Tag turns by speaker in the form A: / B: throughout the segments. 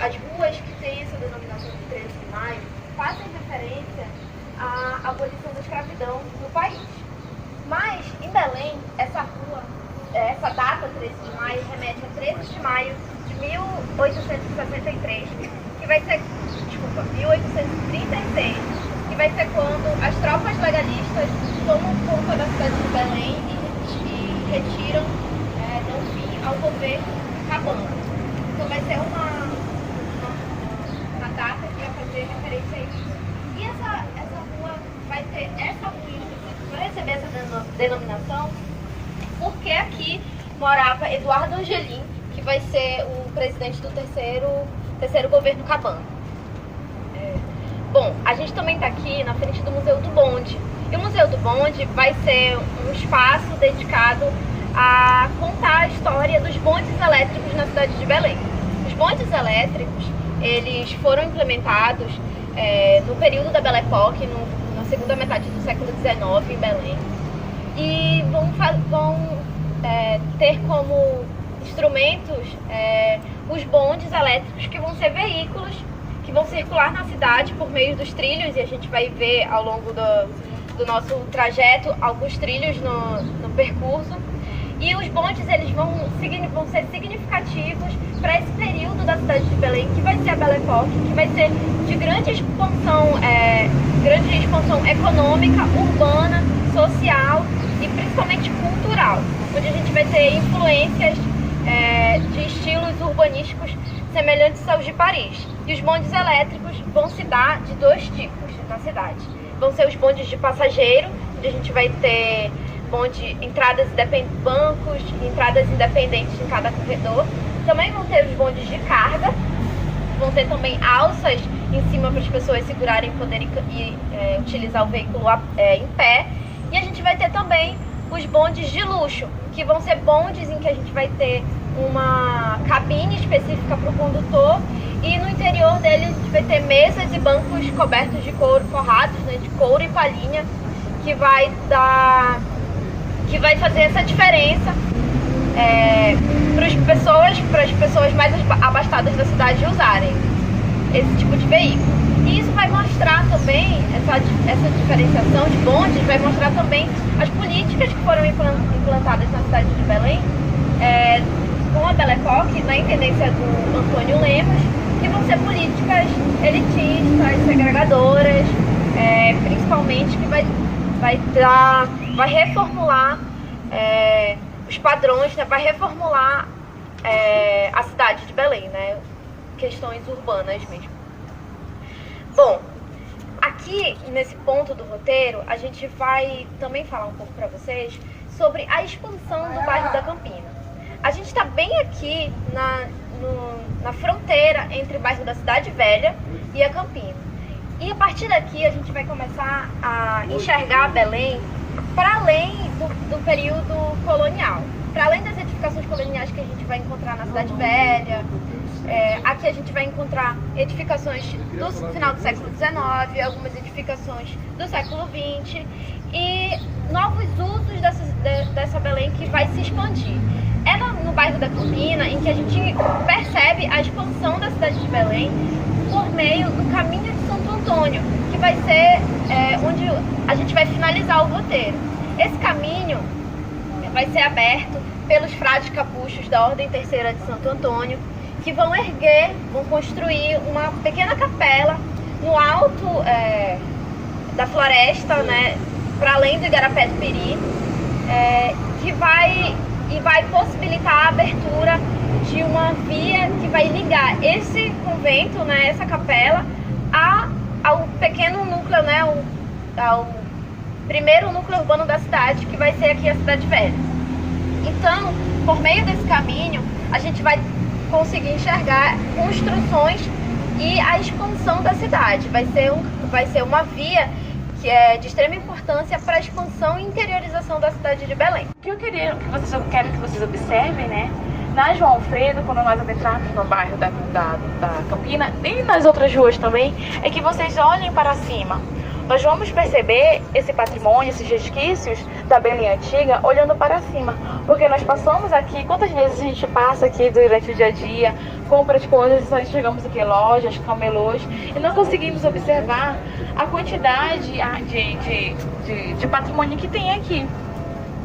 A: as ruas que têm essa denominação de 13 de maio fazem referência à abolição da escravidão no país. Mas, em Belém, essa data, 13 de maio, remete a 13 de maio de 1863, que vai ser, 1836, que vai ser quando as tropas legalistas tomam conta da cidade de Belém e retiram, dão fim ao governo cabano. Então vai ser uma data que vai fazer referência a isso. E essa rua vai ter, essa rua vai receber essa denominação porque aqui morava Eduardo Angelim, que vai ser o presidente do terceiro governo cabano. Bom, a gente também está aqui na frente do Museu do Bonde. E o Museu do Bonde vai ser um espaço dedicado a contar a história dos bondes elétricos na cidade de Belém. Os bondes elétricos, eles foram implementados no período da Belle Époque, na segunda metade do século XIX em Belém. E vão ter como instrumentos os bondes elétricos, que vão ser veículos que vão circular na cidade por meio dos trilhos, e a gente vai ver ao longo do nosso trajeto alguns trilhos no percurso. E os bondes, eles vão ser significativos para esse período da cidade de Belém, que vai ser a Belle Époque, que vai ser de grande expansão econômica, urbana, social e principalmente cultural, onde a gente vai ter influências de estilos urbanísticos semelhantes aos de Paris. E os bondes elétricos vão se dar de dois tipos na cidade. Vão ser os bondes de passageiro, onde a gente vai ter bancos, entradas independentes em cada corredor. Também vão ter os bondes de carga, vão ter também alças em cima para as pessoas segurarem e poderem utilizar o veículo em pé. E a gente vai ter também os bondes de luxo, que vão ser bondes em que a gente vai ter uma cabine específica para o condutor, e no interior dele a gente vai ter mesas e bancos cobertos de couro, forrados, de couro e palhinha, que vai fazer essa diferença para as pessoas mais abastadas da cidade usarem esse tipo de veículo. E isso vai mostrar também, essa diferenciação de bondes, vai mostrar também as políticas que foram implantadas na cidade de Belém, com a Belle Époque, na intendência do Antônio Lemos, que vão ser políticas elitistas, segregadoras, principalmente que vai reformular os padrões, vai reformular a cidade de Belém, questões urbanas mesmo. Bom, aqui nesse ponto do roteiro, a gente vai também falar um pouco para vocês sobre a expansão do bairro da Campina. A gente está bem aqui na fronteira entre o bairro da Cidade Velha e a Campina. E a partir daqui a gente vai começar a enxergar Belém para além do período colonial. Para além das edificações coloniais que a gente vai encontrar na Cidade Velha, aqui a gente vai encontrar edificações do final do século XIX, algumas edificações do século XX e novos usos dessa Belém que vai se expandir. É no bairro da Campina em que a gente percebe a expansão da cidade de Belém por meio do Caminho de Santo Antônio, que vai ser onde a gente vai finalizar o roteiro. Esse caminho vai ser aberto pelos frades capuchos da Ordem Terceira de Santo Antônio, que vão construir uma pequena capela no alto da floresta, para além do Igarapé do Peri, que vai possibilitar a abertura de uma via que vai ligar esse convento, essa capela, ao pequeno núcleo, ao primeiro núcleo urbano da cidade, que vai ser aqui a Cidade Velha. Então, por meio desse caminho, a gente vai conseguir enxergar construções e a expansão da cidade. Vai ser uma via que é de extrema importância para a expansão e interiorização da cidade de Belém.
B: O que eu quero que vocês observem, na João Alfredo, quando nós adentrarmos no bairro da Campina e nas outras ruas também, é que vocês olhem para cima, nós vamos perceber esse patrimônio, esses resquícios da Belém antiga olhando para cima, porque nós passamos aqui, quantas vezes a gente passa aqui durante o dia a dia, compra as coisas, nós chegamos aqui em lojas, camelôs, e não conseguimos observar a quantidade de patrimônio que tem aqui.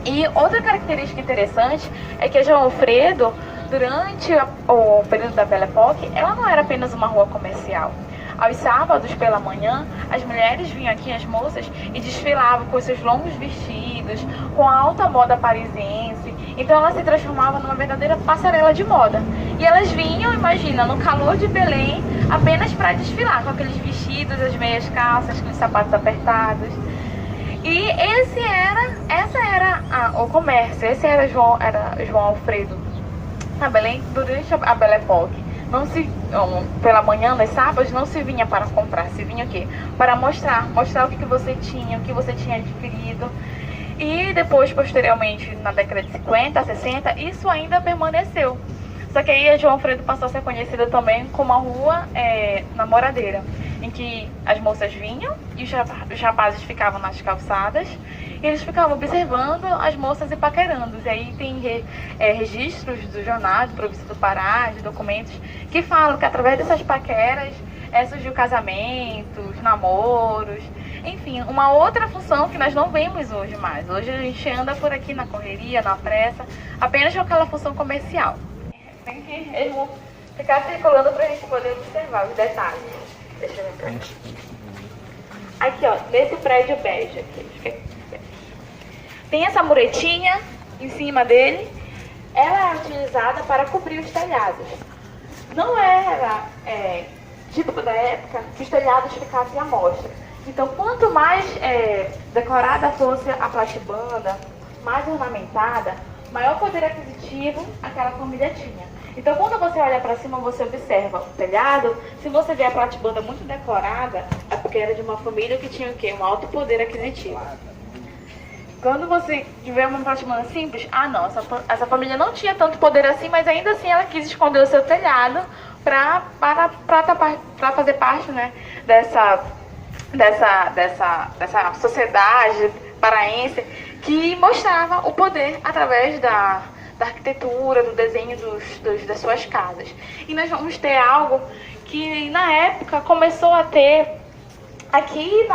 B: E outra característica interessante é que a João Alfredo, durante o período da Belle Époque, ela não era apenas uma rua comercial. Aos sábados, pela manhã, as mulheres vinham aqui, as moças, e desfilavam com seus longos vestidos, com a alta moda parisiense. Então ela se transformava numa verdadeira passarela de moda. E elas vinham, imagina, no calor de Belém, apenas para desfilar, com aqueles vestidos, as meias calças, aqueles sapatos apertados. E essa era o comércio, esse era João Alfredo na Belém durante a Belle Époque. Pela manhã, nos sábados, não se vinha para comprar, se vinha o quê? Para mostrar o que você tinha, o que você tinha adquirido. E depois, posteriormente, na década de 50, 60, isso ainda permaneceu. Só que aí a João Alfredo passou a ser conhecida também como a rua namoradeira, em que as moças vinham e os rapazes ficavam nas calçadas e eles ficavam observando as moças e paquerando. E aí tem registros do jornal de Província do Pará, de documentos, que falam que através dessas paqueras surgiu casamentos, namoros, enfim, uma outra função que nós não vemos hoje mais. Hoje a gente anda por aqui na correria, na pressa, apenas com aquela função comercial. Tem que ficar circulando para a gente poder observar os detalhes. Deixa eu ver aqui, ó, nesse prédio bege aqui. Tem essa muretinha em cima dele. Ela é utilizada para cobrir os telhados. Não era típico da época que os telhados ficassem à mostra. Então, quanto mais decorada fosse a platibanda, mais ornamentada, maior poder aquisitivo aquela família tinha. Então, quando você olha para cima, você observa o telhado. Se você vê a platibanda muito decorada, é porque era de uma família que tinha o quê? Um alto poder aquisitivo. Quando você vê uma platibanda simples, não, essa família não tinha tanto poder assim, mas ainda assim ela quis esconder o seu telhado para fazer parte, né, dessa sociedade paraense que mostrava o poder através da arquitetura, do desenho das suas casas. E nós vamos ter algo que na época começou a ter aqui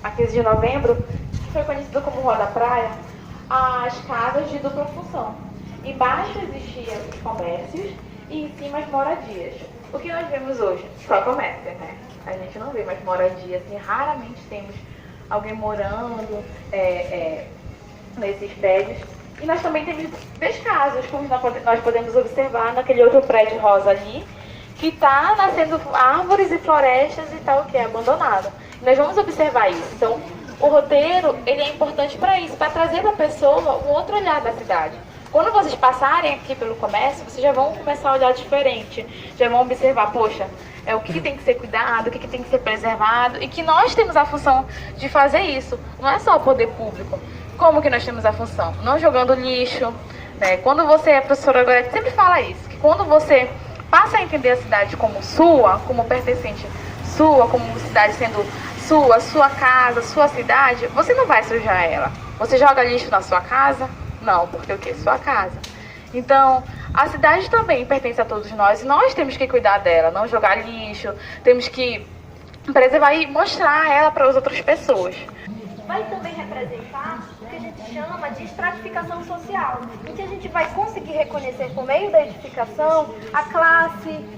B: a 15 de novembro, que foi conhecido como Rua da Praia, as casas de dupla função. Embaixo existiam os comércios e em cima as moradias. O que nós vemos hoje? Só comércio, né? A gente não vê mais moradia, assim, raramente temos alguém morando nesses prédios. E nós também temos descasos, como nós podemos observar naquele outro prédio rosa ali, que está nascendo árvores e florestas e tal, que é abandonado. Nós vamos observar isso. Então, o roteiro, ele é importante para isso, para trazer para a pessoa um outro olhar da cidade. Quando vocês passarem aqui pelo comércio, vocês já vão começar a olhar diferente, já vão observar, poxa, o que tem que ser cuidado, o que tem que ser preservado, e que nós temos a função de fazer isso. Não é só o poder público. Como que nós temos a função? Não jogando lixo, né? Quando você é professora agora, sempre fala isso, que quando você passa a entender a cidade como sua, como pertencente sua, como cidade sendo sua casa, sua cidade, você não vai sujar ela. Você joga lixo na sua casa? Não, porque o quê? Sua casa. Então, a cidade também pertence a todos nós e nós temos que cuidar dela, não jogar lixo, temos que preservar e mostrar ela para as outras pessoas.
A: Vai também representar o que a gente chama de estratificação social, em que a gente vai conseguir reconhecer por meio da edificação a classe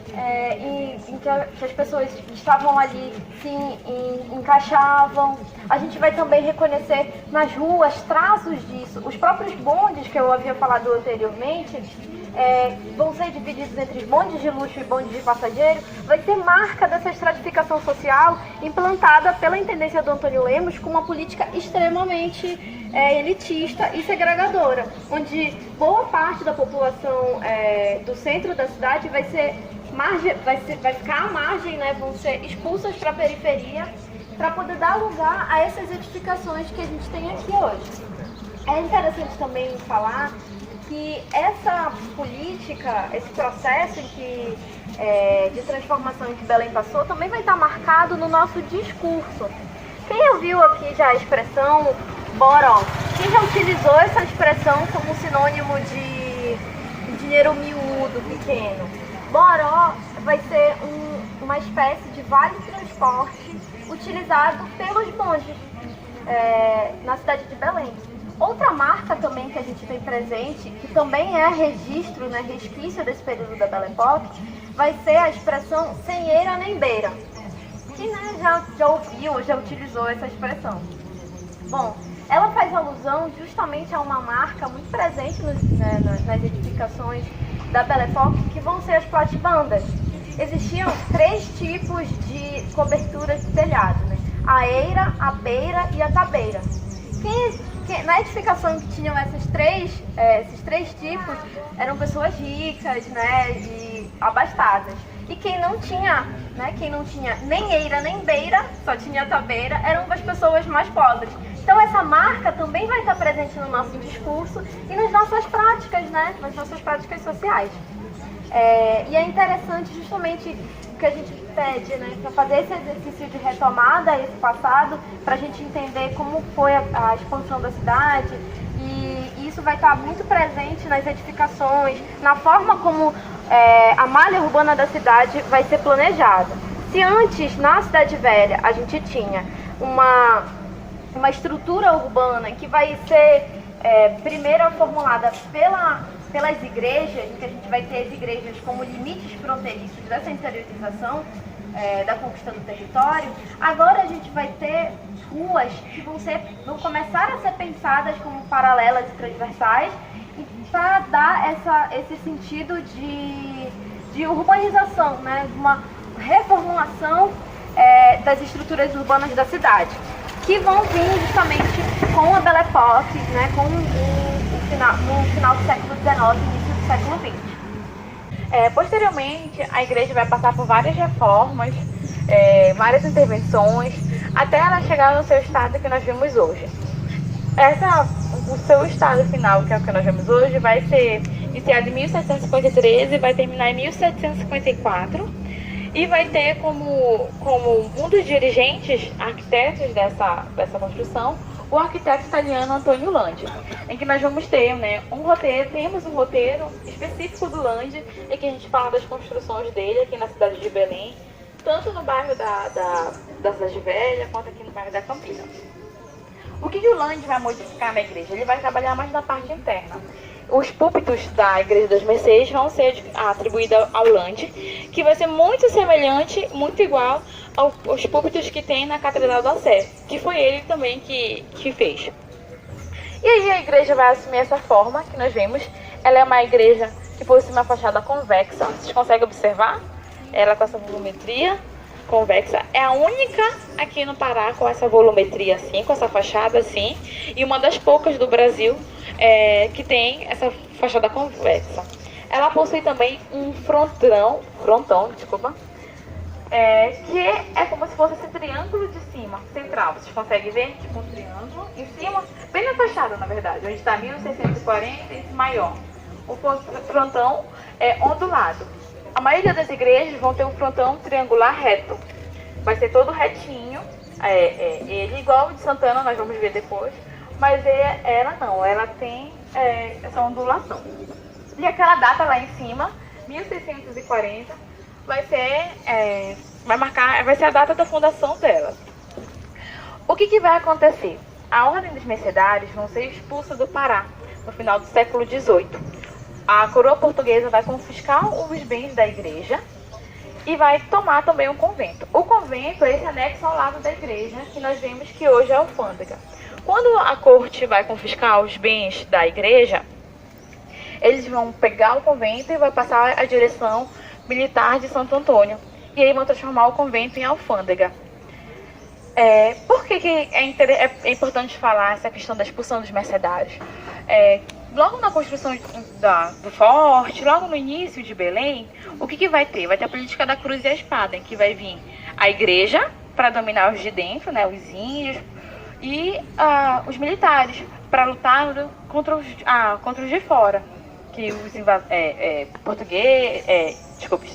A: em que as pessoas estavam ali, se encaixavam. A gente vai também reconhecer nas ruas traços disso. Os próprios bondes que eu havia falado anteriormente vão ser divididos entre bondes de luxo e bondes de passageiro. Vai ser marca dessa estratificação social implantada pela intendência do Antônio Lemos com uma política extremamente elitista e segregadora, onde boa parte da população do centro da cidade vai ficar à margem, né, vão ser expulsas para a periferia para poder dar lugar a essas edificações que a gente tem aqui hoje. É interessante também falar que essa política, esse processo de transformação que Belém passou, também vai estar marcado no nosso discurso. Quem ouviu aqui já a expressão boró? Quem já utilizou essa expressão como sinônimo de dinheiro miúdo, pequeno? Boró vai ser uma espécie de vale transporte utilizado pelos bondes na cidade de Belém. Outra marca também que a gente tem presente, que também é registro, né, resquício desse período da Belle Époque, vai ser a expressão sem eira nem beira. Quem, né, já ouviu ou já utilizou essa expressão? Bom, ela faz alusão justamente a uma marca muito presente nas edificações da Belle Époque, que vão ser as platibandas. Existiam 3 tipos de coberturas de telhado, né? A eira, a beira e a tabeira. Na edificação que tinham esses três tipos, eram pessoas ricas, né, e abastadas. E quem não tinha nem eira nem beira, só tinha tabeira, eram as pessoas mais pobres. Então essa marca também vai estar presente no nosso discurso e nas nossas práticas, né, nas nossas práticas sociais. E é interessante justamente o que a gente pede, né, para fazer esse exercício de retomada a esse passado, para a gente entender como foi a expansão da cidade, e isso vai estar muito presente nas edificações, na forma como a malha urbana da cidade vai ser planejada. Se antes, na Cidade Velha, a gente tinha uma estrutura urbana que vai ser primeiro formulada pelas igrejas, que a gente vai ter as igrejas como limites fronteiriços dessa interiorização da conquista do território, agora a gente vai ter ruas que vão começar a ser pensadas como paralelas e transversais, para dar esse sentido de urbanização, né, de uma reformulação das estruturas urbanas da cidade, que vão vir justamente com a Belle Époque, né, no final do século XIX e início do século XX.
B: Posteriormente, a igreja vai passar por várias reformas, várias intervenções, até ela chegar no seu estado que nós vemos hoje. O seu estado final, que é o que nós vemos hoje, vai ser iniciado em 1753 e vai terminar em 1754. E vai ter como um dos dirigentes, arquitetos dessa construção, o arquiteto italiano Antonio Landi, em que nós vamos ter, né, temos um roteiro específico do Landi, em que a gente fala das construções dele aqui na cidade de Belém, tanto no bairro da Cidade Velha, quanto aqui no bairro da Campina. O que o Landi vai modificar na igreja? Ele vai trabalhar mais na parte interna. Os púlpitos da Igreja das Mercês vão ser atribuídos ao Landi, que vai ser muito semelhante, muito igual aos púlpitos que tem na Catedral da Sé, que foi ele também que fez. E aí a igreja vai assumir essa forma que nós vemos. Ela é uma igreja que possui uma fachada convexa. Vocês conseguem observar? Ela com essa volumetria convexa. É a única aqui no Pará com essa volumetria assim, com essa fachada assim, e uma das poucas do Brasil que tem essa fachada convexa. Ela possui também um frontão, que é como se fosse esse triângulo de cima, central. Vocês conseguem ver? Tipo um triângulo em cima, bem na fachada, na verdade, onde está 1640, esse maior. O frontão é ondulado. A maioria das igrejas vão ter um frontão triangular reto. Vai ser todo retinho, ele igual o de Santana, nós vamos ver depois. Mas ela não, ela tem essa ondulação. E aquela data lá em cima, 1640, vai ser a data da fundação dela. O que vai acontecer? A Ordem dos Mercedários vão ser expulsa do Pará no final do século XVIII. A coroa portuguesa vai confiscar os bens da igreja e vai tomar também um convento. O convento é esse anexo ao lado da igreja, que nós vemos que hoje é a alfândega. Quando a corte vai confiscar os bens da igreja, eles vão pegar o convento e vai passar a direção militar de Santo Antônio. E aí vão transformar o convento em alfândega. Por que é importante falar essa questão da expulsão dos mercedários? Logo na construção do forte, logo no início de Belém, o que vai ter? Vai ter a política da cruz e a espada, em que vai vir a igreja para dominar os de dentro, né, os índios, e os militares para lutar contra os de fora. que os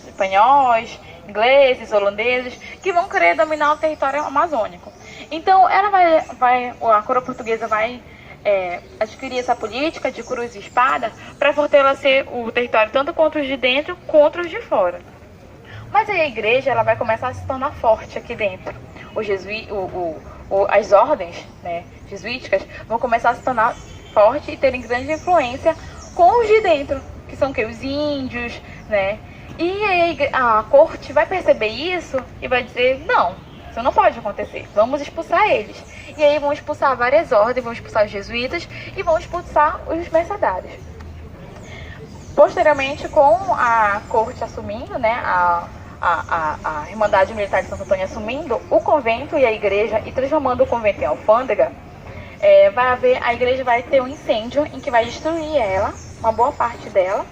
B: espanhóis, ingleses, holandeses, que vão querer dominar o território amazônico. Então, a coroa portuguesa vai adquirir essa política de cruz e espada para fortalecer o território tanto contra os de dentro quanto os de fora. Mas aí a igreja ela vai começar a se tornar forte aqui dentro. As ordens, né, jesuíticas vão começar a se tornar forte e terem grande influência com os de dentro, que são os índios, né? E aí a corte vai perceber isso e vai dizer, não, isso não pode acontecer, vamos expulsar eles. E aí vão expulsar várias ordens, vão expulsar os jesuítas e vão expulsar os mercedários. Posteriormente, com a corte assumindo, né, a Irmandade Militar de Santo Antônio assumindo o convento e a igreja e transformando o convento em alfândega, a igreja vai ter um incêndio em que vai destruir ela, uma boa parte dela.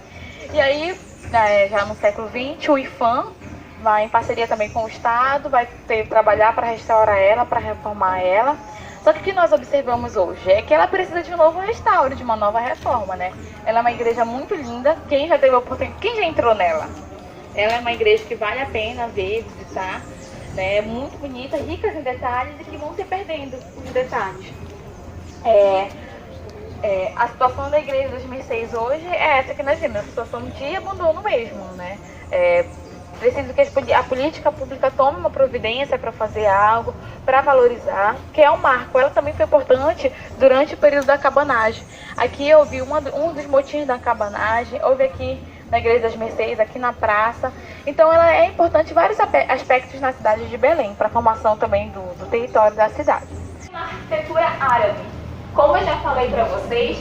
B: E aí, já no século XX, o IPHAN vai, em parceria também com o Estado, vai trabalhar para restaurar ela, para reformar ela. Só que o que nós observamos hoje é que ela precisa de um novo restauro, de uma nova reforma, né? Ela é uma igreja muito linda. Quem já teve a oportunidade, quem já entrou nela? Ela é uma igreja que vale a pena ver, visitar, né? Muito bonita, ricas em detalhes e que vão se perdendo os detalhes. A situação da Igreja das Mercês hoje é essa que nós vimos, a situação de abandono mesmo, né? Preciso que a política pública tome uma providência para fazer algo, para valorizar, que é um marco. Ela também foi importante durante o período da cabanagem. Aqui houve um dos motins da cabanagem, houve aqui na Igreja das Mercês, aqui na praça. Então ela é importante em vários aspectos na cidade de Belém, para a formação também do território da cidade. Na arquitetura árabe, como eu já falei para vocês,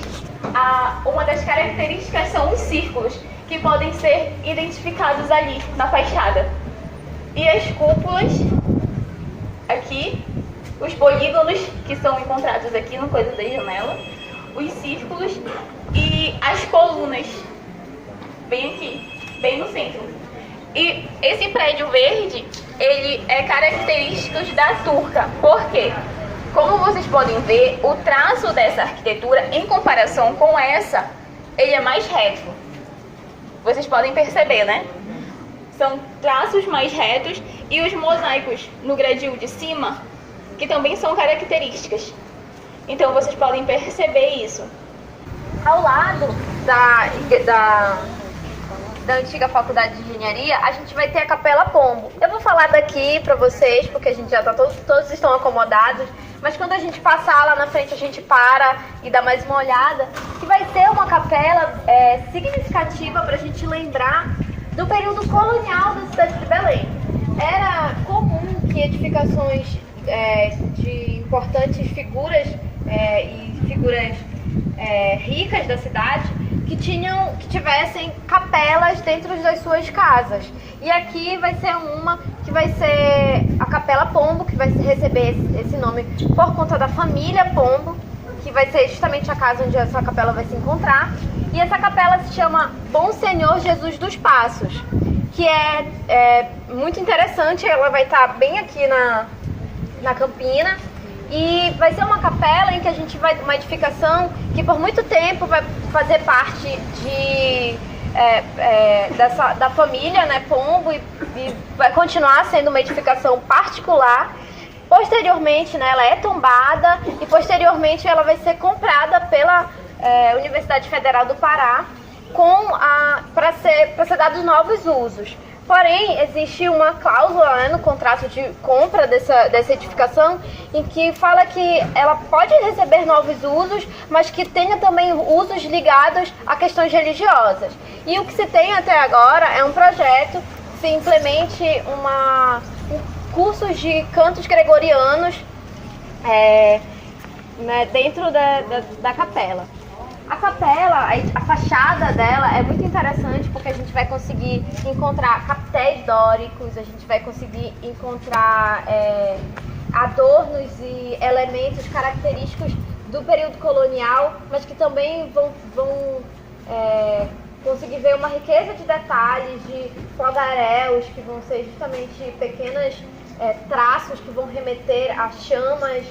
B: uma das características são os círculos, que podem ser identificados ali na fachada. E as cúpulas, aqui, os polígonos que são encontrados aqui no coisa da janela, os círculos e as colunas, bem aqui, bem no centro. E esse prédio verde, ele é característico da turca. Por quê? Como vocês podem ver, o traço dessa arquitetura, em comparação com essa, ele é mais reto. Vocês podem perceber, né? São traços mais retos e os mosaicos no gradil de cima, que também são características. Então vocês podem perceber isso. Ao lado da antiga faculdade de engenharia, a gente vai ter a Capela Pombo. Eu vou falar daqui para vocês, porque a gente já tá todos estão acomodados, mas quando a gente passar lá na frente, a gente para e dá mais uma olhada, que vai ser uma capela significativa para a gente lembrar do período colonial da cidade de Belém. Era comum que edificações de importantes figuras e figuras ricas da cidade que tivessem capelas dentro das suas casas. E aqui vai ser uma que vai ser a Capela Pombo, que vai receber esse nome por conta da família Pombo, que vai ser justamente a casa onde essa capela vai se encontrar. E essa capela se chama Bom Senhor Jesus dos Passos, que é muito interessante. Ela vai estar bem aqui na Campina. E vai ser uma capela em que a gente vai uma edificação que por muito tempo vai fazer parte da família, né, Pombo, e vai continuar sendo uma edificação particular. Posteriormente, né, ela é tombada e posteriormente ela vai ser comprada pela Universidade Federal do Pará para ser dados novos usos. Porém, existe uma cláusula, né, no contrato de compra dessa edificação em que fala que ela pode receber novos usos, mas que tenha também usos ligados a questões religiosas. E o que se tem até agora é um projeto que se implemente cursos de cantos gregorianos né, dentro da capela. A capela, a fachada dela é muito interessante porque a gente vai conseguir encontrar capitéis dóricos, a gente vai conseguir encontrar adornos e elementos característicos do período colonial, mas que também vão conseguir ver uma riqueza de detalhes, de fogaréus, que vão ser justamente pequenos traços que vão remeter a chamas.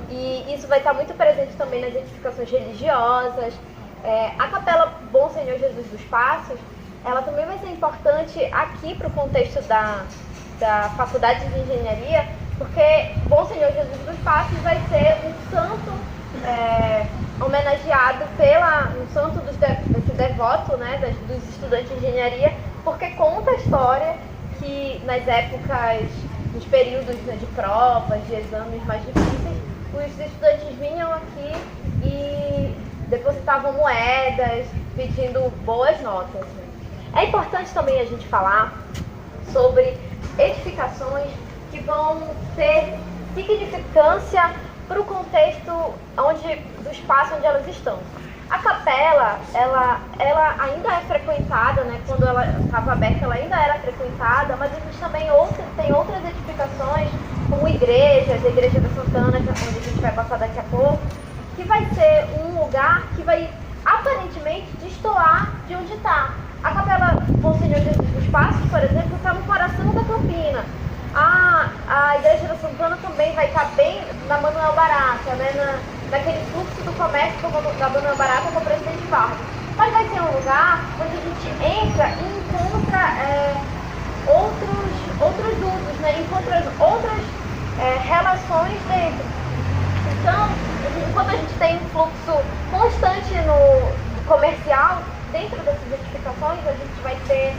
B: E isso vai estar muito presente também nas edificações religiosas.
A: A Capela Bom Senhor Jesus dos Passos, ela também vai ser importante aqui para o contexto da Faculdade de Engenharia, porque Bom Senhor Jesus dos Passos vai ser um santo homenageado um santo desse devoto, né, dos estudantes de engenharia, porque conta a história que nas épocas, nos períodos, né, de provas, de exames mais difíceis, os estudantes vinham aqui e depositavam moedas pedindo boas notas. É importante também a gente falar sobre edificações que vão ter significância para o contexto do espaço onde elas estão. A capela, ela ainda é frequentada, né? Quando ela estava aberta, ela ainda era frequentada, mas existe também tem outras edificações, como igrejas, a Igreja da Santana, onde a gente vai passar daqui a pouco, que vai ser um lugar que vai aparentemente destoar de onde está. A Capela Bom Senhor Jesus dos Passos, por exemplo, está no coração da Campina. A Igreja da Santana também vai estar bem na Manuel Barata, né, naquele fluxo do comércio da Manuel Barata com o Presidente Vargas. Mas vai ser um lugar onde a gente entra e encontra outros usos, né, encontra outras relações dentro. Então, enquanto a gente tem um fluxo constante no comercial, dentro dessas edificações a gente vai ter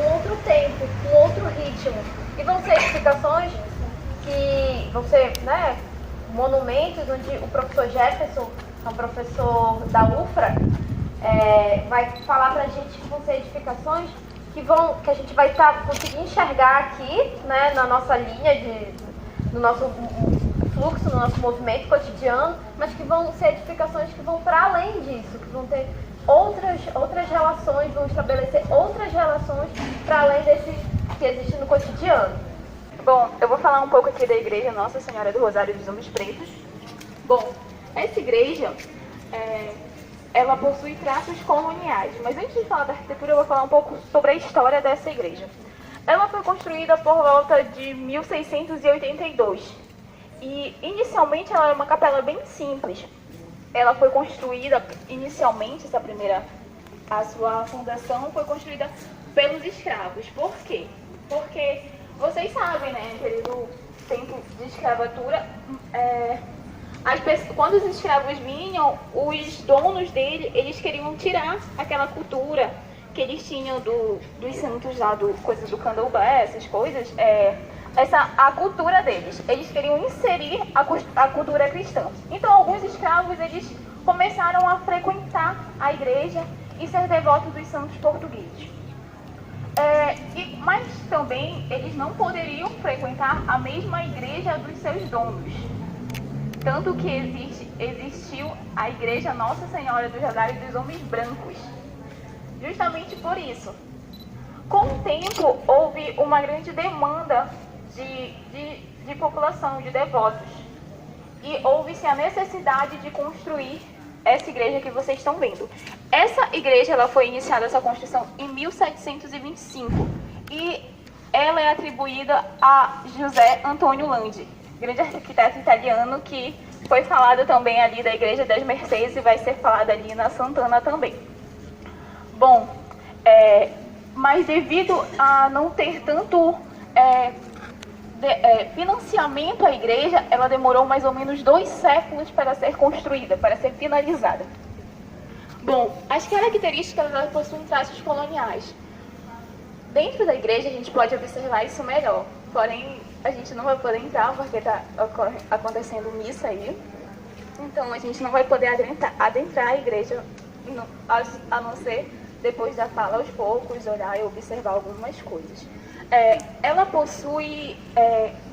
A: um outro tempo, um outro ritmo. E vão ser edificações que vão ser, né, monumentos onde o professor Jefferson, que é um professor da UFRA, vai falar pra gente que vão ser edificações que a gente vai conseguir enxergar aqui, né, na nossa linha, no nosso fluxo, no nosso movimento cotidiano, mas que vão ser edificações que vão para além disso, que vão ter outras relações, vão estabelecer outras relações para além desses que existem no cotidiano.
B: Bom, eu vou falar um pouco aqui da Igreja Nossa Senhora do Rosário dos Homens Pretos. Bom, essa igreja, ela possui traços coloniais, mas antes de falar da arquitetura, eu vou falar um pouco sobre a história dessa igreja. Ela foi construída por volta de 1682 e inicialmente ela era uma capela bem simples. Ela foi construída inicialmente, a sua fundação foi construída pelos escravos. Por quê? Porque vocês sabem, né, no tempo de escravatura, quando os escravos vinham, os donos dele, eles queriam tirar aquela cultura que eles tinham dos santos lá, coisas do candomblé, essas coisas, a cultura deles. Eles queriam inserir a cultura cristã. Então, alguns escravos, eles começaram a frequentar a igreja e ser devotos dos santos portugueses. Mas também eles não poderiam frequentar a mesma igreja dos seus donos. Tanto que existiu a Igreja Nossa Senhora do Rosário dos Homens Brancos. Justamente por isso. Com o tempo, houve uma grande demanda de população, de devotos. E houve-se a necessidade de construir essa igreja que vocês estão vendo. Essa igreja, ela foi iniciada, essa construção, em 1725. E ela é atribuída a José Antônio Landi, grande arquiteto italiano, que foi falado também ali da Igreja das Mercês e vai ser falado ali na Santana também. Bom, mas devido a não ter tanto financiamento à igreja, ela demorou mais ou menos 2 séculos para ser construída, para ser finalizada. Bom, as características, elas possuem traços coloniais. Dentro da igreja a gente pode observar isso melhor, porém a gente não vai poder entrar porque está acontecendo missa aí, então a gente não vai poder adentrar a igreja, a não ser depois da fala aos poucos, olhar e observar algumas coisas. Ela possui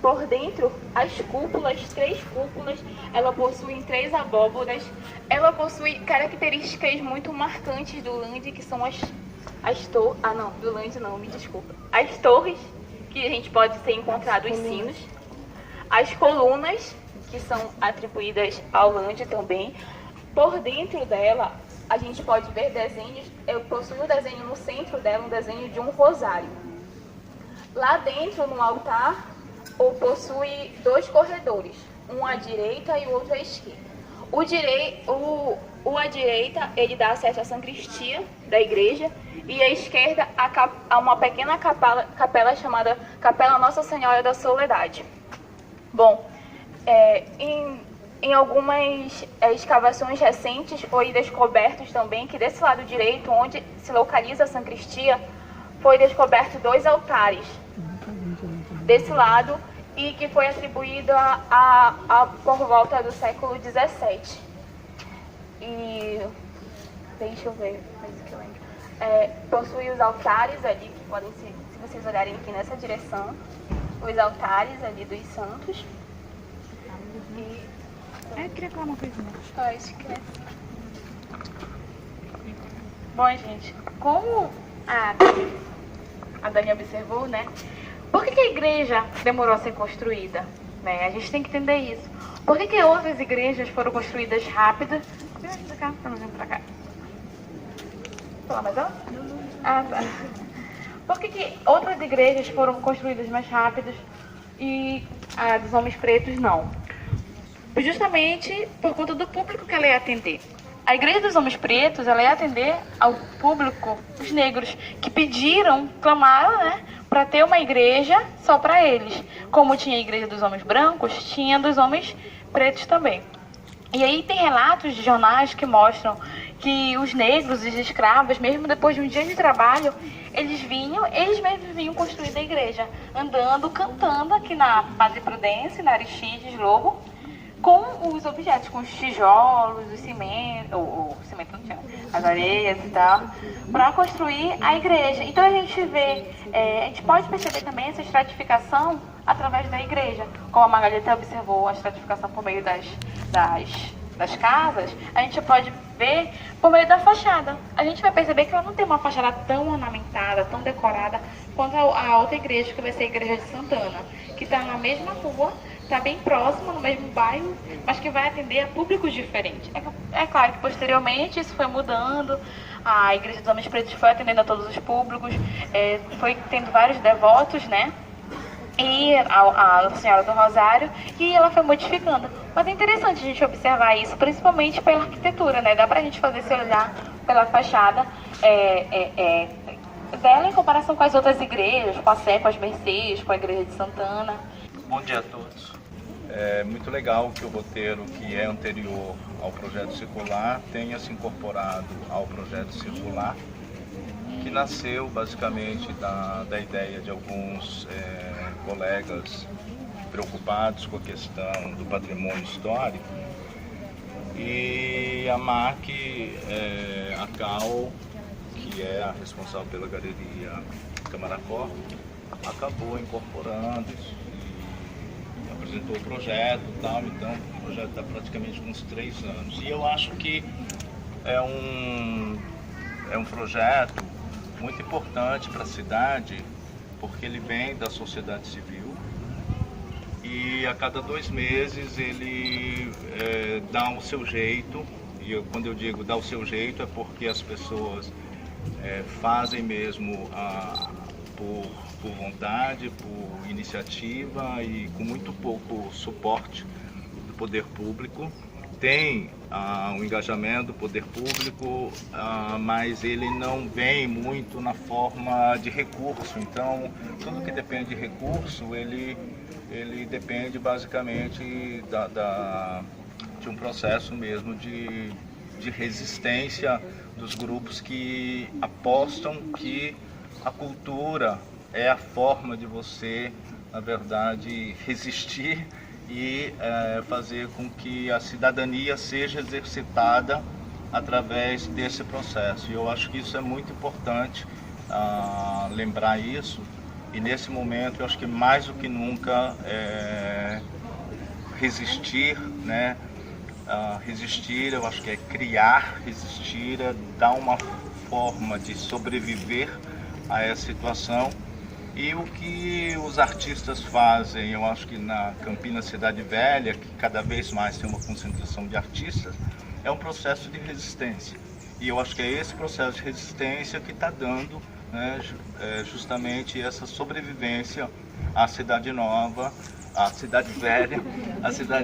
B: por dentro as cúpulas, 3 cúpulas, ela possui 3 abóbodas, ela possui características muito marcantes do Landi, que são as torres, que a gente pode ter encontrado os sinos, as colunas, que são atribuídas ao Landi também. Por dentro dela, a gente pode ver desenhos, possui um desenho no centro dela, um desenho de um rosário. Lá dentro, no altar, possui 2 corredores, um à direita e o outro à esquerda. A direita, ele dá acesso à sacristia da igreja, e à esquerda a uma pequena capela chamada Capela Nossa Senhora da Soledade. Bom, em algumas escavações recentes foi descobertos também que desse lado direito, onde se localiza a sacristia, foi descoberto 2 altares desse lado, e que foi atribuído por volta do século XVII. E deixa eu ver, mas que eu lembro. Possui os altares ali, que podem ser, se vocês olharem aqui nessa direção, os altares ali dos santos.
C: Eu queria falar uma coisinha.
B: Pode crer. Bom, gente, como a Dani observou, né? Por que a igreja demorou a ser construída? Né? A gente tem que entender isso. Por que outras igrejas foram construídas rápidas? Vem pra cá, pra cá. Falar mais alto? Ah, tá. Por que outras igrejas foram construídas mais rápidas e a dos homens pretos não? Justamente por conta do público que ela ia atender. A igreja dos homens pretos, ela ia atender ao público, os negros, que pediram, clamaram, né, para ter uma igreja só para eles. Como tinha a igreja dos homens brancos, tinha dos homens pretos também. E aí tem relatos de jornais que mostram que os negros, os escravos, mesmo depois de um dia de trabalho, eles mesmos vinham construir a igreja, andando, cantando aqui na Padre Prudêncio, na Aristides Lobo, com os objetos, com os tijolos, o cimento não tinha, as areias e tal, para construir a igreja. Então a gente pode perceber também essa estratificação através da igreja. Como a Margarida observou a estratificação por meio das casas, a gente pode ver por meio da fachada. A gente vai perceber que ela não tem uma fachada tão ornamentada, tão decorada, quanto a outra igreja, que vai ser a Igreja de Santana, que está na mesma rua, está bem próxima, no mesmo bairro, mas que vai atender a públicos diferentes. É claro que posteriormente isso foi mudando, a Igreja dos Homens Pretos foi atendendo a todos os públicos, foi tendo vários devotos, né? E a Senhora do Rosário, e ela foi modificando. Mas é interessante a gente observar isso, principalmente pela arquitetura, né? Dá pra gente fazer esse olhar pela fachada dela em comparação com as outras igrejas, com a Sé, com as Mercês, com a Igreja de Santana.
D: Bom dia a todos. É muito legal que o roteiro, que é anterior ao projeto circular, tenha se incorporado ao projeto circular, que nasceu basicamente da ideia de alguns colegas preocupados com a questão do patrimônio histórico, e a MAC, a CAL, que é a responsável pela Galeria Camaracó, acabou incorporando isso e apresentou o projeto e tal. Então o projeto está praticamente com uns 3 anos, e eu acho que é um projeto muito importante para a cidade, porque ele vem da sociedade civil e a cada 2 meses ele dá o seu jeito. E quando eu digo dá o seu jeito, é porque as pessoas fazem mesmo por vontade, por iniciativa e com muito pouco suporte do poder público. Tem um engajamento do poder público, mas ele não vem muito na forma de recurso. Então, tudo que depende de recurso, ele depende basicamente de um processo mesmo de resistência dos grupos que apostam que a cultura é a forma de você, na verdade, resistir e fazer com que a cidadania seja exercitada através desse processo. E eu acho que isso é muito importante lembrar isso, e nesse momento eu acho que mais do que nunca resistir, né? Resistir, eu acho que é criar, resistir é dar uma forma de sobreviver a essa situação. E o que os artistas fazem, eu acho que na Campinas Cidade Velha, que cada vez mais tem uma concentração de artistas, é um processo de resistência. E eu acho que é esse processo de resistência que está dando né, justamente essa sobrevivência à cidade nova, a cidade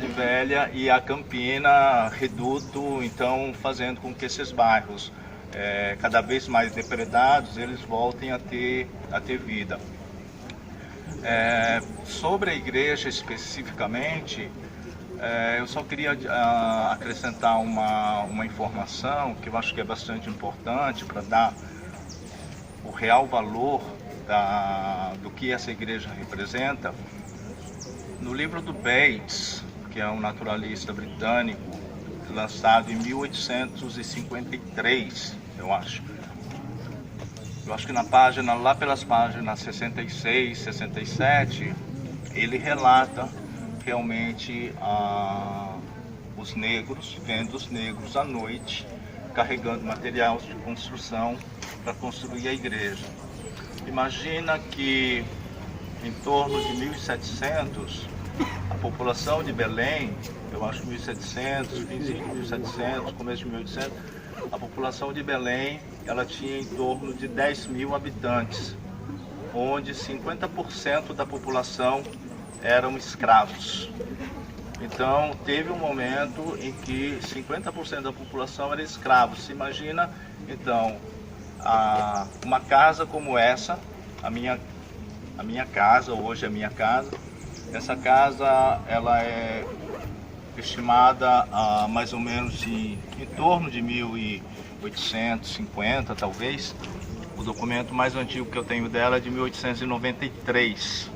D: velha e a Campina, Reduto, então fazendo com que esses bairros cada vez mais depredados, eles voltem a ter vida. Sobre a igreja especificamente, eu só queria acrescentar uma informação que eu acho que é bastante importante para dar o real valor do que essa igreja representa. No livro do Bates, que é um naturalista britânico, lançado em 1853, eu acho que lá pelas páginas 66, 67, ele relata realmente os negros, vendo os negros à noite, carregando material de construção para construir a igreja. Imagina que em torno de 1700, a população de Belém, eu acho 1700, finzinho de 1700, começo de 1800, a população de Belém, ela tinha em torno de 10 mil habitantes, onde 50% da população eram escravos. Então, teve um momento em que 50% da população era escravo. Se imagina, então, uma casa como essa, a minha casa, hoje é a minha casa. Essa casa, ela é estimada a mais ou menos em torno de 1850, talvez. O documento mais antigo que eu tenho dela é de 1893.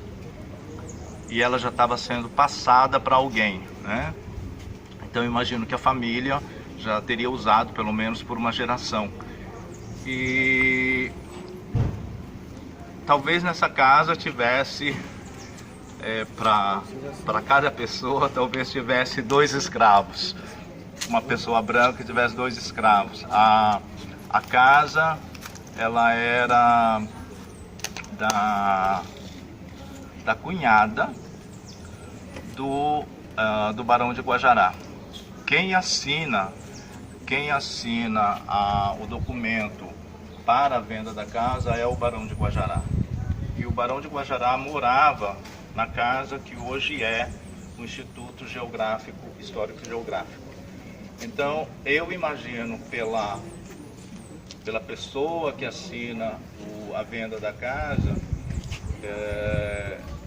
D: E ela já estava sendo passada para alguém, né? Então eu imagino que a família já teria usado pelo menos por uma geração. E talvez nessa casa tivesse, para cada pessoa, talvez tivesse 2 escravos. Uma pessoa branca tivesse 2 escravos. A casa, ela era da cunhada do Barão de Guajará. Quem assina o documento para a venda da casa é o Barão de Guajará. E o Barão de Guajará morava na casa que hoje é o Instituto Geográfico, Histórico e Geográfico. Então, eu imagino pela pessoa que assina a venda da casa,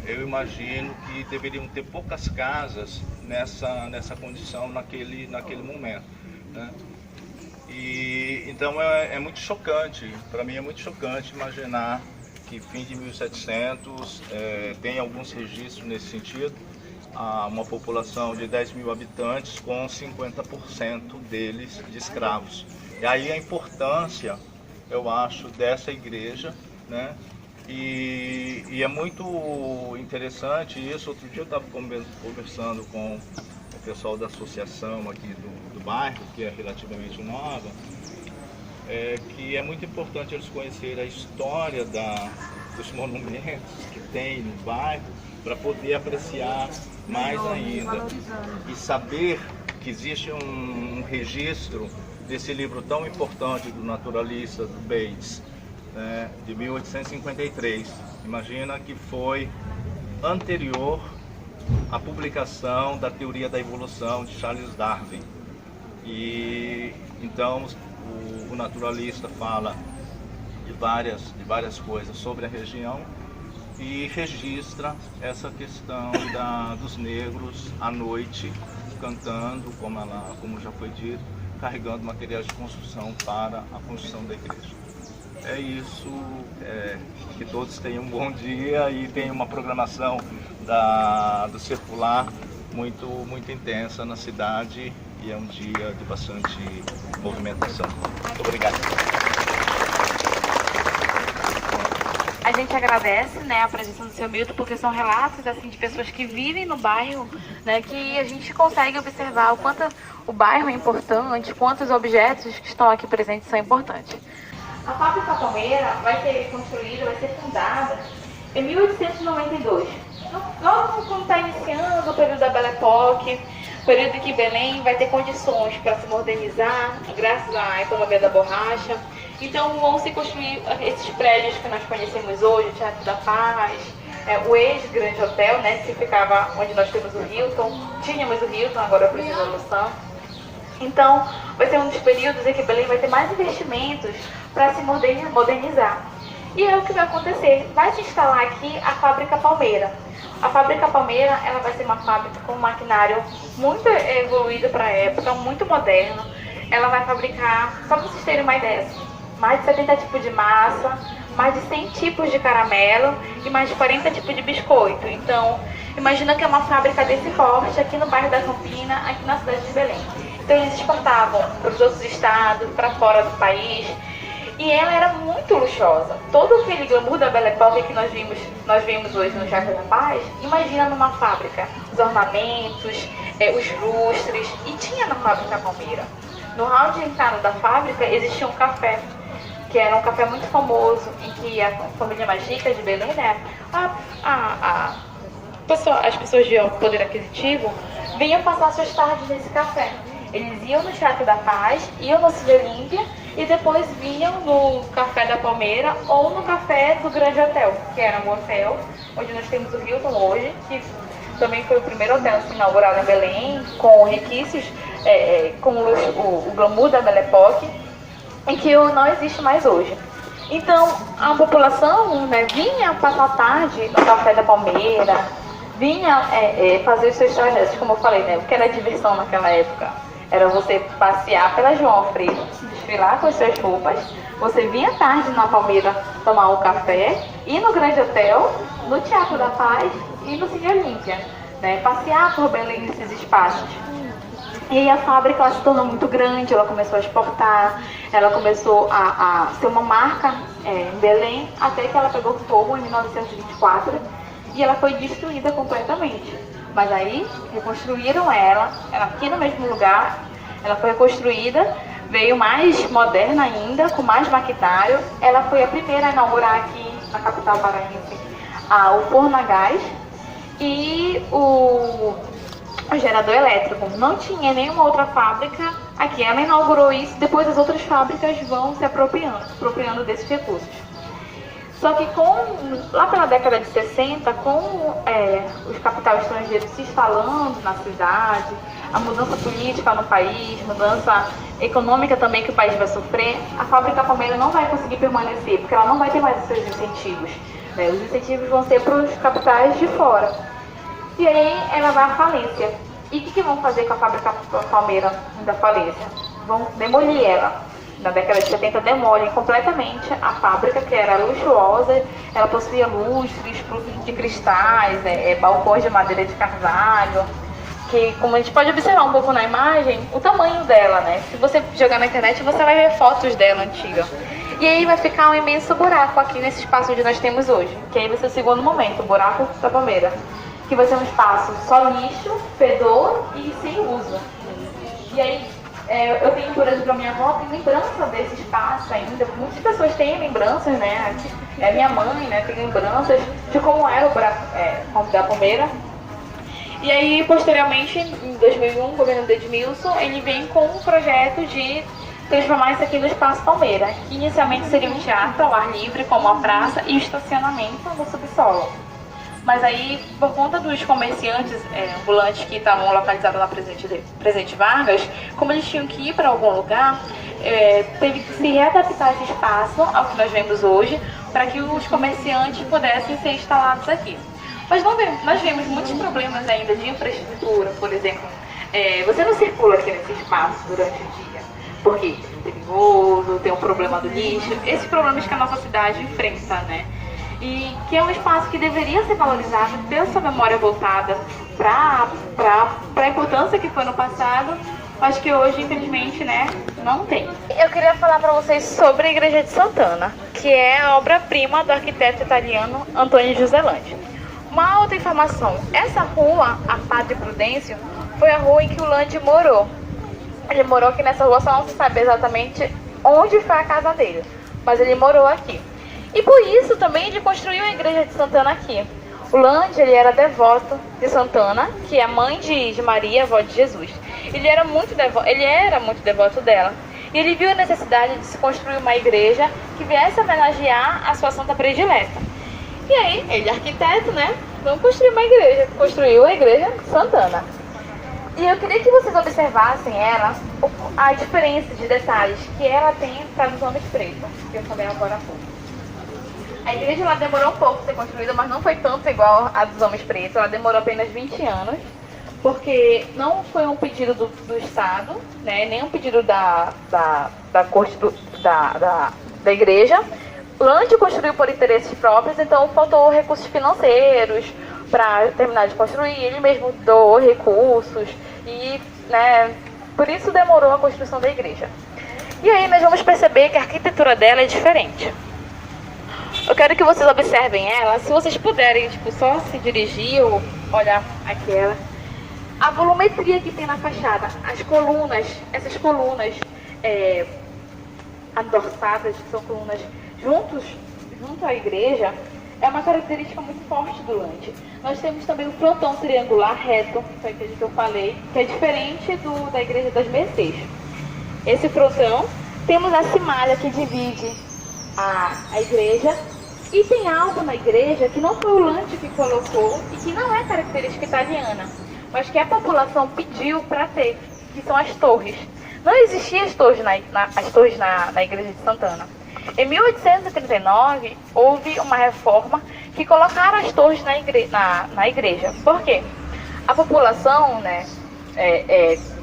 D: eu imagino que deveriam ter poucas casas nessa condição naquele momento, né? E então é muito chocante, para mim é muito chocante imaginar que fim de 1700 tem alguns registros nesse sentido, uma população de 10 mil habitantes com 50% deles de escravos. E aí a importância, eu acho, dessa igreja, né? E é muito interessante isso. Outro dia eu estava conversando com o pessoal da associação aqui do bairro, que é relativamente nova, que é muito importante eles conhecerem a história dos monumentos que tem no bairro, para poder apreciar mais ainda e saber que existe um registro desse livro tão importante do naturalista do Bates, né, de 1853. Imagina que foi anterior à publicação da teoria da evolução de Charles Darwin. E então o naturalista fala de várias coisas sobre a região e registra essa questão dos negros à noite cantando, como já foi dito, carregando materiais de construção para a construção da igreja. É isso, que todos tenham um bom dia e tenham uma programação do circular muito intensa na cidade, e é um dia de bastante movimentação. Muito obrigado.
B: A gente agradece, né, a presença do seu Milton, porque são relatos assim, de pessoas que vivem no bairro, né, que a gente consegue observar o quanto o bairro é importante, quantos objetos que estão aqui presentes são importantes. A fábrica Palmeira vai ser construída, vai ser fundada em 1892. Logo quando está iniciando o período da Belle Époque, período em que Belém vai ter condições para se modernizar, graças à economia da borracha. Então vão se construir esses prédios que nós conhecemos hoje, o Teatro da Paz, o ex-Grande Hotel, né, que ficava onde nós temos o Hilton, tínhamos o Hilton, agora precisa do Sam. Então vai ser um dos períodos em que Belém vai ter mais investimentos para se modernizar. E é o que vai acontecer, vai se instalar aqui a Fábrica Palmeira. A Fábrica Palmeira, ela vai ser uma fábrica com um maquinário muito evoluído para a época, muito moderno. Ela vai fabricar, só para vocês terem uma ideia, mais de 70 tipos de massa, mais de 100 tipos de caramelo e mais de 40 tipos de biscoito. Então, imagina que é uma fábrica desse porte aqui no bairro da Campina, aqui na cidade de Belém. Então, eles exportavam para os outros estados, para fora do país. E ela era muito luxuosa. Todo aquele glamour da Belle Époque que nós vimos hoje no Teatro da Paz, imagina numa fábrica. Os ornamentos, os lustres, e tinha na Fábrica Palmeira. No hall de entrada da fábrica existia um café, que era um café muito famoso, em que a família mais rica de Belém, né, as pessoas de alto poder aquisitivo, vinham passar suas tardes nesse café. Eles iam no Teatro da Paz, iam no Cine Olímpia e depois vinham no Café da Palmeira ou no Café do Grande Hotel, que era um hotel onde nós temos o Hilton hoje, que também foi o primeiro hotel inaugurado em Belém, com requisitos, com o glamour da Belle Époque, em que não existe mais hoje. Então, a população, né, vinha passar a tarde no Café da Palmeira, vinha fazer os seus trajetos, como eu falei, né, o que era diversão naquela época. Era você passear pela João Alfredo, desfilar com as suas roupas, você vinha à tarde na Palmeira tomar um café, ir no Grande Hotel, no Teatro da Paz e no Cine Olímpia, né, passear por Belém nesses espaços. E aí a fábrica ela se tornou muito grande, ela começou a exportar, ela começou a ser uma marca em Belém, até que ela pegou fogo em 1924 e ela foi destruída completamente. Mas aí reconstruíram ela aqui no mesmo lugar, ela foi reconstruída, veio mais moderna ainda, com mais maquinário. Ela foi a primeira a inaugurar aqui na capital paraense o forno a gás e o gerador elétrico. Não tinha nenhuma outra fábrica aqui. Ela inaugurou isso, depois as outras fábricas vão se apropriando desses recursos. Só que lá pela década de 60, com os capitais estrangeiros se instalando na cidade, a mudança política no país, mudança econômica também que o país vai sofrer, a Fábrica Palmeira não vai conseguir permanecer, porque ela não vai ter mais os seus incentivos. Né? Os incentivos vão ser para os capitais de fora. E aí ela vai à falência. E o que vão fazer com a Fábrica Palmeira da falência? Vão demolir ela. Na década de 70 demolem completamente a fábrica, que era luxuosa, ela possuía lustres de cristais, balcões de madeira de carvalho, que, como a gente pode observar um pouco na imagem, o tamanho dela, né? Se você jogar na internet, você vai ver fotos dela antiga. E aí vai ficar um imenso buraco aqui nesse espaço onde nós temos hoje, que aí vai ser o segundo momento, o buraco da Palmeira, que vai ser um espaço só lixo, fedor e sem uso. E aí eu tenho, por exemplo, a minha avó tem lembrança desse espaço ainda. Muitas pessoas têm lembranças, né? Minha mãe, né, tem lembranças de como era o buraco da Palmeira. E aí, posteriormente, em 2001, o governo de Edmilson, ele vem com um projeto de transformar isso aqui no Espaço Palmeira, que inicialmente seria um teatro ao ar livre, com uma praça e estacionamento no subsolo. Mas aí, por conta dos comerciantes ambulantes que estavam localizados na Presidente Vargas, como eles tinham que ir para algum lugar, teve que se readaptar esse espaço ao que nós vemos hoje, para que os comerciantes pudessem ser instalados aqui. Mas nós vemos muitos problemas ainda de infraestrutura, por exemplo, você não circula aqui nesse espaço durante o dia, porque é perigoso, tem um problema do lixo, esses problemas que a nossa cidade enfrenta, né? E que é um espaço que deveria ser valorizado, ter sua memória voltada para a importância que foi no passado, mas que hoje, infelizmente, né, não tem. Eu queria falar para vocês sobre a Igreja de Santana, que é a obra-prima do arquiteto italiano Antônio Giuselandi. Uma outra informação, essa rua, a Padre Prudêncio, foi a rua em que o Landi morou. Ele morou aqui nessa rua, só não se sabe exatamente onde foi a casa dele, mas ele morou aqui. E por isso também ele construiu a Igreja de Santana aqui. O Landi, ele era devoto de Santana, que é a mãe de Maria, avó de Jesus. Ele era muito devoto dela. E ele viu a necessidade de se construir uma igreja que viesse homenagear a sua santa predileta. E aí, ele é arquiteto, né? Vamos construir uma igreja. Construiu a igreja de Santana. E eu queria que vocês observassem a diferença de detalhes que ela tem para os homens pretos, que eu falei agora há pouco. A igreja ela demorou um pouco a ser construída, mas não foi tanto igual a dos homens pretos. Ela demorou apenas 20 anos, porque não foi um pedido do Estado, né, nem um pedido da corte da igreja. Land construiu por interesses próprios, então faltou recursos financeiros para terminar de construir. Ele mesmo doou recursos e, né, por isso demorou a construção da igreja. E aí nós vamos perceber que a arquitetura dela é diferente. Eu quero que vocês observem ela, se vocês puderem, tipo, só se dirigir ou olhar aquela. A volumetria que tem na fachada, as colunas, essas colunas adorçadas, que são colunas junto à igreja, é uma característica muito forte do Land. Nós temos também o frontão triangular reto, que foi aquele que eu falei, que é diferente da igreja das Mercês. Esse frontão, temos a cimalha que divide a igreja, e tem algo na igreja que não foi o Land que colocou e que não é característica italiana, mas que a população pediu para ter, que são as torres. Não existiam as torres na igreja de Santana. Em 1839, houve uma reforma que colocaram as torres na igreja. Por quê? A população, né,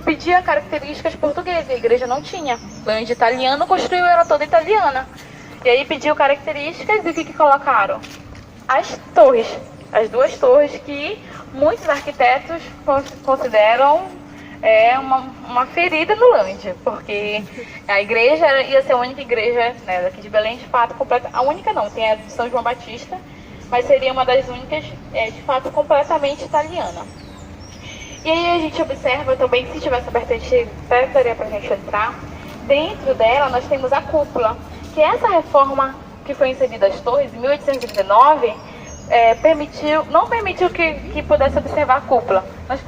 B: pedia características portuguesas, a igreja não tinha. Land italiano construiu ela toda italiana. E aí pediu características e o que colocaram? As torres. As duas torres que muitos arquitetos consideram uma ferida no Land, porque a igreja ia ser a única igreja, né, daqui de Belém, de fato, completa. A única não, tem a de São João Batista, mas seria uma das únicas, de fato, completamente italiana. E aí a gente observa também, se tivesse aberto, a gente daria para a gente entrar. Dentro dela nós temos a cúpula, que essa reforma que foi inserida as torres, em 1839, não permitiu que pudesse observar a cúpula. Nós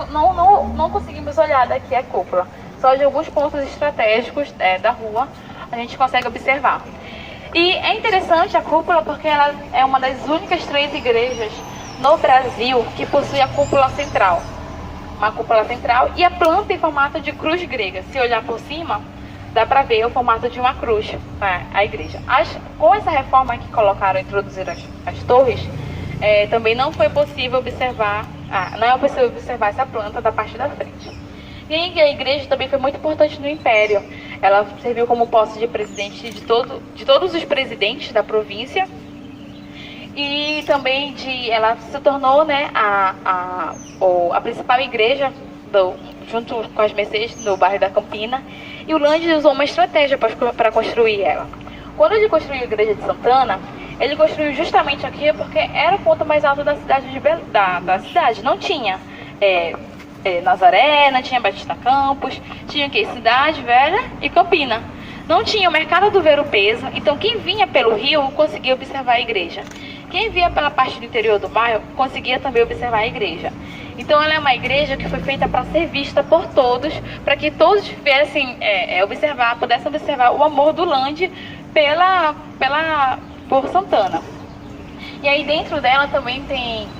B: não conseguimos olhar daqui a cúpula. Só de alguns pontos estratégicos da rua a gente consegue observar. E é interessante a cúpula porque ela é uma das únicas 3 igrejas no Brasil que possui a cúpula central. Uma cúpula central e a planta em formato de cruz grega. Se olhar por cima, dá para ver o formato de uma cruz, a igreja. Com essa reforma que colocaram, introduziram as torres, também não foi possível observar, essa planta da parte da frente. E a igreja também foi muito importante no Império. Ela serviu como posse de presidente de todos os presidentes da província. E também ela se tornou, né, a principal igreja junto com as Mercês no bairro da Campina. E o Land usou uma estratégia para construir ela. Quando ele construiu a igreja de Santana, ele construiu justamente aqui porque era o ponto mais alto da cidade da cidade. Não tinha Nazaré, não tinha Batista Campos, tinha o quê? Cidade Velha e Campina. Não tinha o mercado do Ver-o-Peso, então quem vinha pelo rio conseguia observar a igreja. Quem vinha pela parte do interior do bairro conseguia também observar a igreja. Então ela é uma igreja que foi feita para ser vista por todos, para que todos viessem pudessem observar o amor do Land por Santana. E aí dentro dela também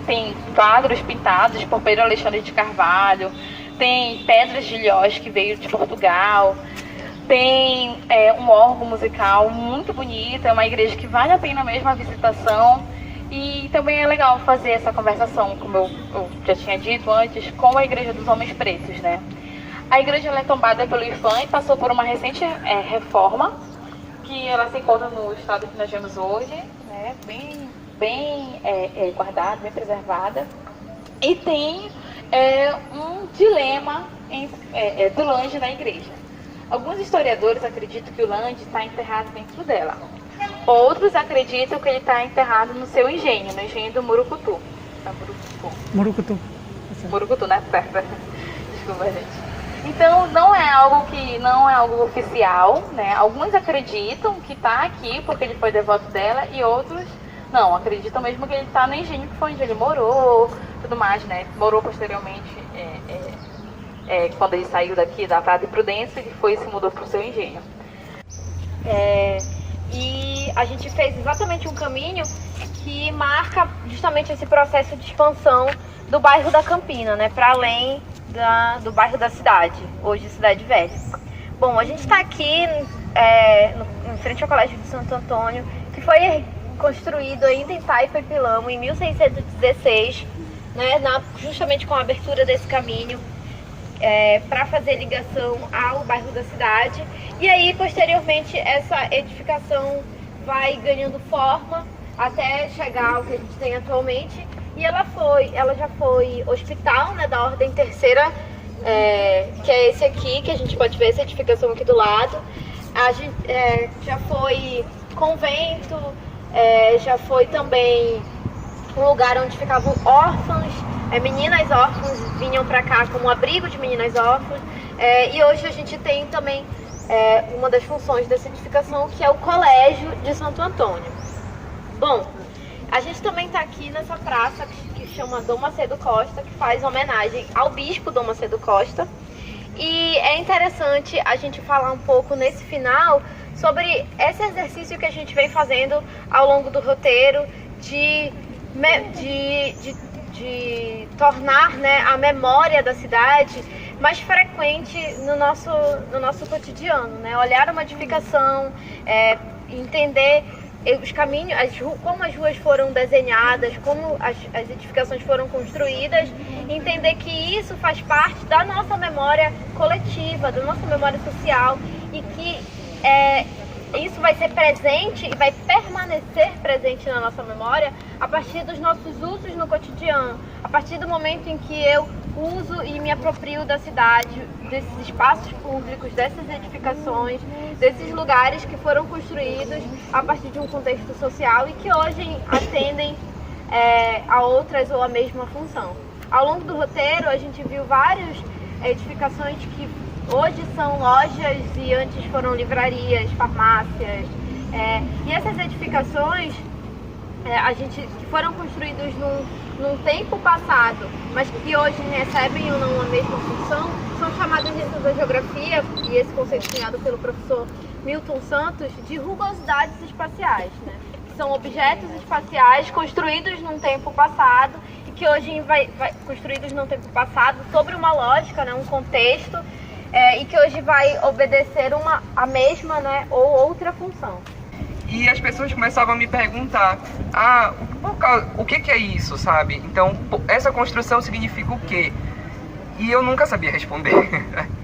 B: tem quadros pintados por Pedro Alexandre de Carvalho, tem pedras de Ilhós que veio de Portugal, tem um órgão musical muito bonito, é uma igreja que vale a pena mesmo a visitação. E também é legal fazer essa conversação, como eu já tinha dito antes, com a Igreja dos Homens Pretos, né? A igreja ela é tombada pelo IFAM e passou por uma recente reforma, que ela se encontra no estado que nós vemos hoje, né? Bem guardada, bem preservada. E tem um dilema do Land na igreja. Alguns historiadores acreditam que o Land está enterrado dentro dela. Outros acreditam que ele está enterrado no seu engenho, no engenho do Murucutu. Murucutu, né? Certo. Desculpa, gente. Então não é algo oficial, né? Alguns acreditam que está aqui porque ele foi devoto dela e outros não, acreditam mesmo que ele está no engenho que foi onde ele morou, tudo mais, né? Morou posteriormente, quando ele saiu daqui da Prata e Prudência, ele se mudou para o seu engenho.
A: E a gente fez exatamente um caminho que marca justamente esse processo de expansão do bairro da Campina, né, para além do bairro da cidade, hoje Cidade Velha. Bom, a gente está aqui em frente ao Colégio de Santo Antônio, que foi construído ainda em Taipa e Pilamo em 1616, né, justamente com a abertura desse caminho para fazer ligação ao bairro da cidade. E aí, posteriormente, essa edificação vai ganhando forma até chegar ao que a gente tem atualmente. E ela já foi hospital, né, da Ordem Terceira, que é esse aqui, que a gente pode ver essa edificação aqui do lado. Já foi convento, já foi também um lugar onde ficavam órfãos, meninas órfãs vinham para cá como abrigo de meninas órfãs. E hoje a gente tem também uma das funções dessa edificação, que é o Colégio de Santo Antônio. Bom, a gente também está aqui nessa praça que chama Dom Macedo Costa, que faz homenagem ao bispo Dom Macedo Costa. E é interessante a gente falar um pouco nesse final sobre esse exercício que a gente vem fazendo ao longo do roteiro de tornar, né, a memória da cidade mais frequente no nosso cotidiano, né? Olhar uma edificação, entender os caminhos, como as ruas foram desenhadas, como as edificações foram construídas, entender que isso faz parte da nossa memória coletiva, da nossa memória social, e que isso vai ser presente e vai permanecer presente na nossa memória a partir dos nossos usos no cotidiano, a partir do momento em que eu uso e me aproprio da cidade, desses espaços públicos, dessas edificações, desses lugares que foram construídos a partir de um contexto social e que hoje atendem a outras ou a mesma função. Ao longo do roteiro, a gente viu várias edificações que hoje são lojas e antes foram livrarias, farmácias. E essas edificações que foram construídas num tempo passado, mas que hoje recebem ou não a mesma função, são chamadas dentro da geografia, e esse conceito cunhado pelo professor Milton Santos, de rugosidades espaciais, né? Que são objetos espaciais construídos num tempo passado e que hoje construídos num tempo passado sobre uma lógica, né, um contexto, e que hoje vai obedecer a mesma, né, ou outra função.
E: E as pessoas começavam a me perguntar, o que é isso, sabe? Então, essa construção significa o quê? E eu nunca sabia responder.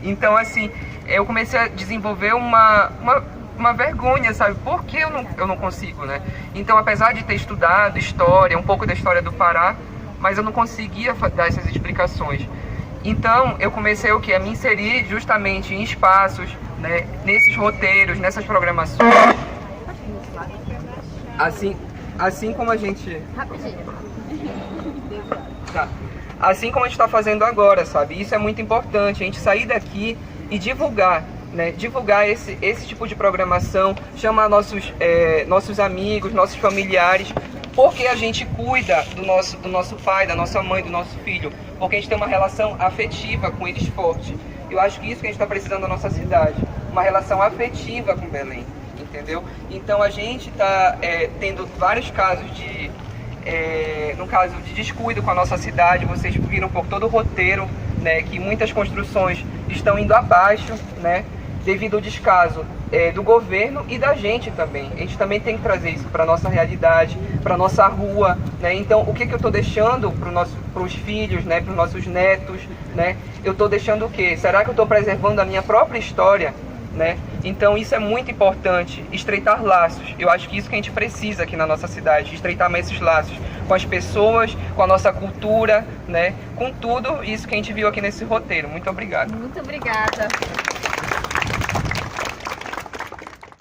E: Então, assim, eu comecei a desenvolver uma vergonha, sabe? Por que eu não consigo, né? Então, apesar de ter estudado história, um pouco da história do Pará, mas eu não conseguia dar essas explicações. Então, eu comecei a me inserir justamente em espaços, né, nesses roteiros, nessas programações. Assim como a gente...
A: Rapidinho.
E: Tá. Assim como a gente está fazendo agora, sabe? Isso é muito importante, a gente sair daqui e divulgar, né? Divulgar esse tipo de programação, chamar nossos amigos, nossos familiares, porque a gente cuida do nosso pai, da nossa mãe, do nosso filho, porque a gente tem uma relação afetiva com eles forte. Eu acho que isso que a gente está precisando na nossa cidade, uma relação afetiva com Belém. Entendeu? Então a gente está tendo vários casos de descuido com a nossa cidade. Vocês viram por todo o roteiro, né, que muitas construções estão indo abaixo, né, devido ao descaso do governo e da gente também. A gente também tem que trazer isso para a nossa realidade, para a nossa rua, né? Então o que eu estou deixando para os filhos, né, para os nossos netos, né? Eu estou deixando o quê? Será que eu estou preservando a minha própria história? Né? Então isso é muito importante, estreitar laços. Eu acho que isso que a gente precisa aqui na nossa cidade, estreitar mais esses laços com as pessoas, com a nossa cultura, né? Com tudo isso que a gente viu aqui nesse roteiro. Muito obrigado.
A: Muito obrigada.